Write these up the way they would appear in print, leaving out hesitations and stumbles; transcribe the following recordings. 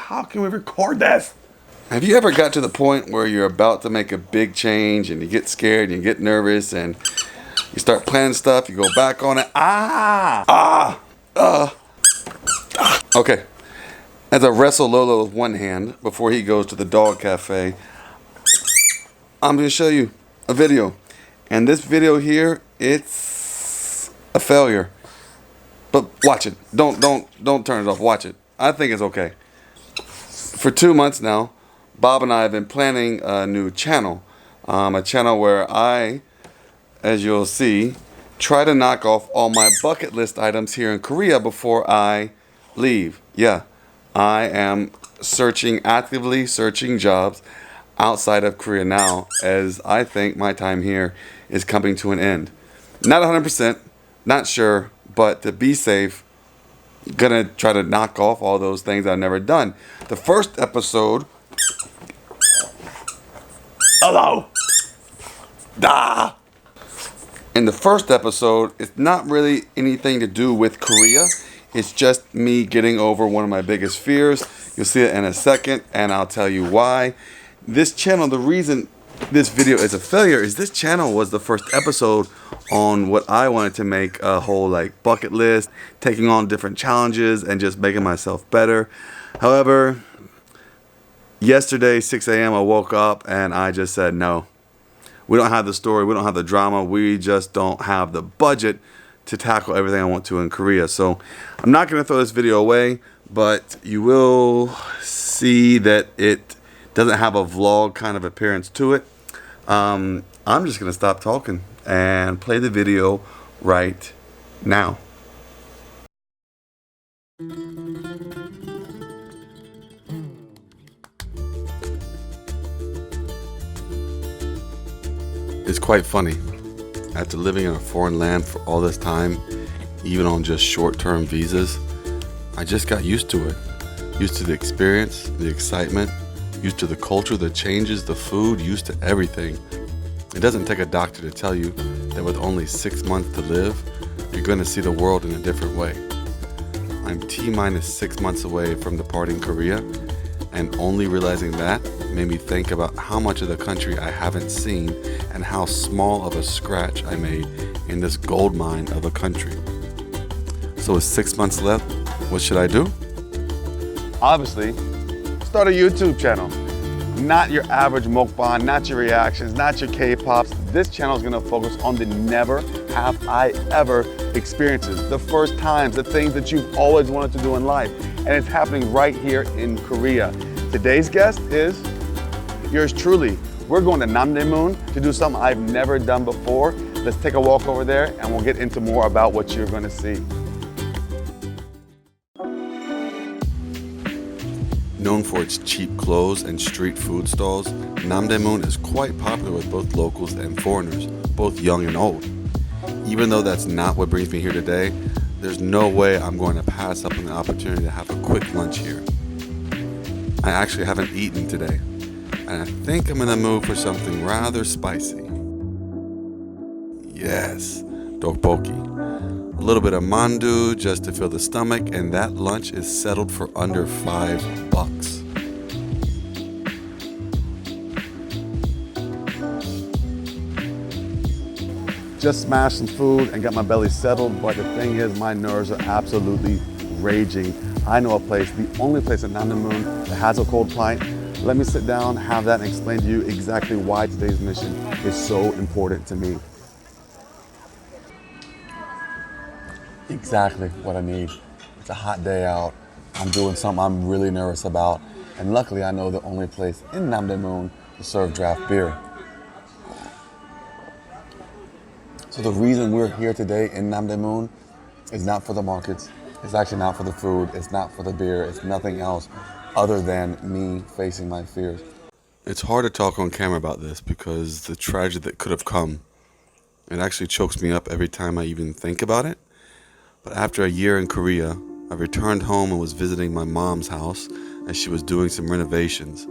how can we record this? Have you ever got to the point where you're about to make a big change and you get scared and you get nervous and you start planning stuff, you go back on it. Okay. As I wrestle Lolo with one hand before he goes to the dog cafe, I'm going to show you a video. And this video here, it's a failure. But watch it. Don't turn it off. Watch it. I think it's okay. For 2 months now, Bob and I have been planning a new channel. A channel where I, as you'll see, try to knock off all my bucket list items here in Korea before I leave. Yeah, I am actively searching jobs outside of Korea now, as I think my time here is coming to an end. Not 100%, not sure, but to be safe, gonna try to knock off all those things I've never done. The first episode. Hello. In the first episode, it's not really anything to do with Korea. It's just me getting over one of my biggest fears. You'll see it in a second, and I'll tell you why. This channel, the reason this video is a failure is this channel was the first episode on what I wanted to make a whole bucket list, taking on different challenges and just making myself better. However, yesterday, 6 a.m., I woke up and I just said, no, we don't have the story, we don't have the drama, we just don't have the budget to tackle everything I want to in Korea. So I'm not going to throw this video away, but you will see that it doesn't have a vlog kind of appearance to it. I'm just going to stop talking and play the video right now. It's quite funny. After living in a foreign land for all this time, even on just short-term visas, I just got used to it. Used to the experience, the excitement, used to the culture, the changes, the food, used to everything. It doesn't take a doctor to tell you that with only 6 months to live, you're going to see the world in a different way. I'm T-minus 6 months away from departing Korea, and only realizing that made me think about how much of the country I haven't seen and how small of a scratch I made in this gold mine of a country. So with 6 months left, what should I do? Obviously, start a YouTube channel. Not your average mukbang, not your reactions, not your K-pops. This channel is gonna focus on the never have I ever experiences, the first times, the things that you've always wanted to do in life. And it's happening right here in Korea. Today's guest is yours truly. We're going to Namdaemun to do something I've never done before. Let's take a walk over there and we'll get into more about what you're gonna see. Known for its cheap clothes and street food stalls, Namdaemun is quite popular with both locals and foreigners, both young and old. Even though that's not what brings me here today, there's no way I'm going to pass up on the opportunity to have a quick lunch here. I actually haven't eaten today, and I think I'm in the mood for something rather spicy. Yes, tteokbokki. A little bit of mandu just to fill the stomach, and that lunch is settled for under $5. Just smashed some food and got my belly settled, but the thing is, my nerves are absolutely raging. I know a place, the only place in Namdaemun that has a cold pint. Let me sit down, have that, and explain to you exactly why today's mission is so important to me. Exactly what I need. It's a hot day out. I'm doing something I'm really nervous about. And luckily I know the only place in Namdaemun to serve draft beer. So the reason we're here today in Namdaemun is not for the markets. It's actually not for the food. It's not for the beer. It's nothing else other than me facing my fears. It's hard to talk on camera about this because the tragedy that could have come, it actually chokes me up every time I even think about it. But after a year in Korea, I returned home and was visiting my mom's house as she was doing some renovations.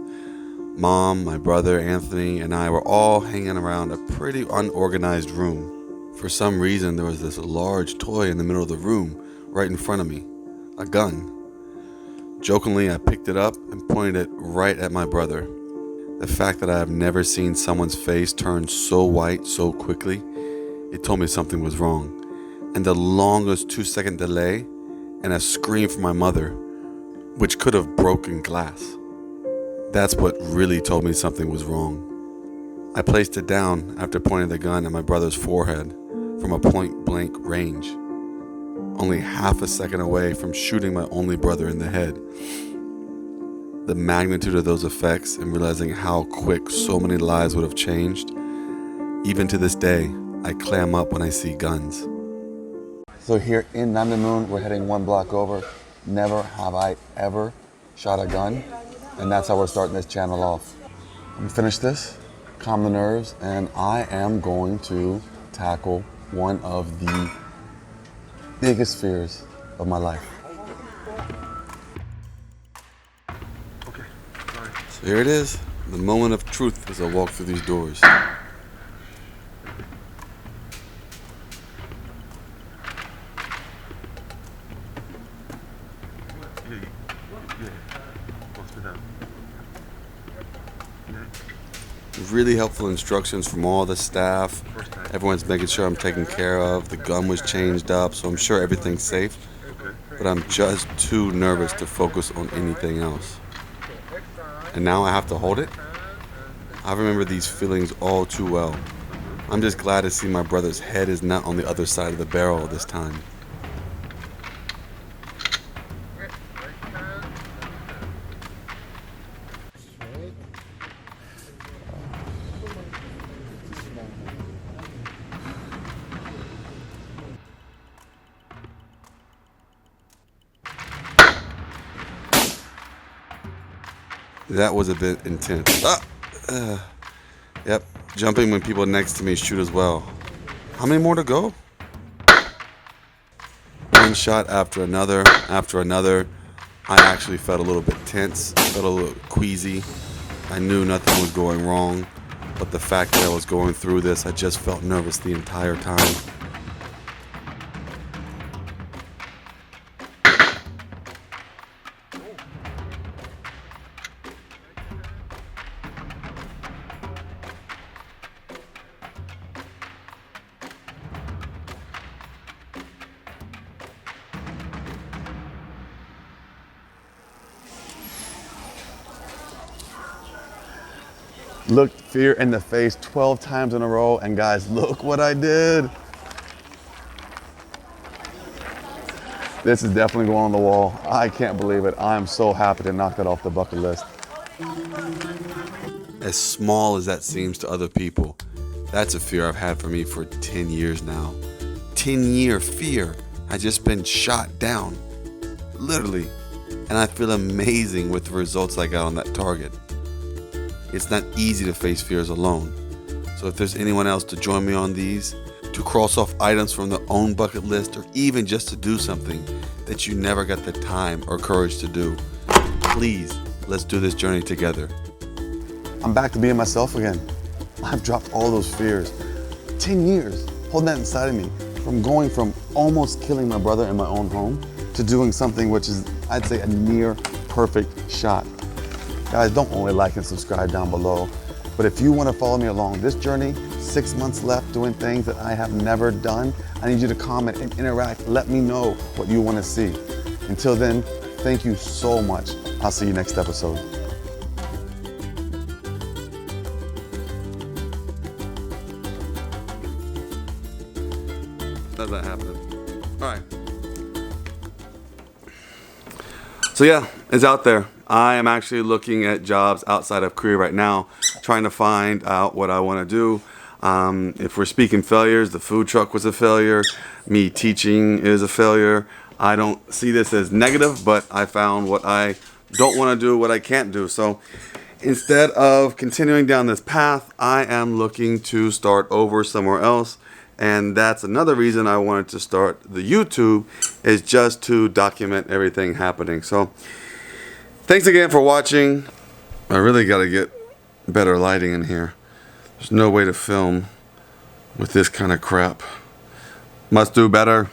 Mom, my brother, Anthony, and I were all hanging around a pretty unorganized room. For some reason, there was this large toy in the middle of the room, right in front of me, a gun. Jokingly, I picked it up and pointed it right at my brother. The fact that I have never seen someone's face turn so white so quickly, it told me something was wrong. And the longest 2-second delay and a scream from my mother, which could have broken glass. That's what really told me something was wrong. I placed it down after pointing the gun at my brother's forehead from a point-blank range, only half a second away from shooting my only brother in the head. The magnitude of those effects and realizing how quick so many lives would have changed, even to this day, I clam up when I see guns. So here in Namdaemun, we're heading 1 block over. Never have I ever shot a gun, and that's how we're starting this channel off. I'm gonna finish this, calm the nerves, and I am going to tackle one of the biggest fears of my life. Okay, sorry. So here it is, the moment of truth as I walk through these doors. Really helpful instructions from all the staff. Everyone's making sure I'm taken care of. The gun was changed up, so I'm sure everything's safe. But I'm just too nervous to focus on anything else. And now I have to hold it? I remember these feelings all too well. I'm just glad to see my brother's head is not on the other side of the barrel this time. That was a bit intense. Yep, jumping when people next to me shoot as well. How many more to go? One shot after another. I actually felt a little bit tense, felt a little queasy. I knew nothing was going wrong, but the fact that I was going through this, I just felt nervous the entire time. Looked fear in the face 12 times in a row, and guys, look what I did. This is definitely going on the wall. I can't believe it. I'm so happy to knock that off the bucket list. As small as that seems to other people, that's a fear I've had for me for 10 years now. 10-year fear. I just been shot down, literally, and I feel amazing with the results I got on that target. It's not easy to face fears alone. So if there's anyone else to join me on these, to cross off items from their own bucket list, or even just to do something that you never got the time or courage to do, please, let's do this journey together. I'm back to being myself again. I've dropped all those fears. 10 years holding that inside of me, from going from almost killing my brother in my own home to doing something which is, I'd say, a near perfect shot. Guys, don't only like and subscribe down below, but if you want to follow me along this journey, 6 months left doing things that I have never done, I need you to comment and interact. Let me know what you want to see. Until then, thank you so much. I'll see you next episode. That's not happening. All right. So yeah, it's out there. I am actually looking at jobs outside of Korea right now, trying to find out what I want to do. If we're speaking failures, the food truck was a failure. Me teaching is a failure. I don't see this as negative, but I found what I don't want to do, what I can't do. So instead of continuing down this path, I am looking to start over somewhere else. And that's another reason I wanted to start the YouTube, is just to document everything happening. So thanks again for watching. I really got to get better lighting in here. There's no way to film with this kind of crap. Must do better.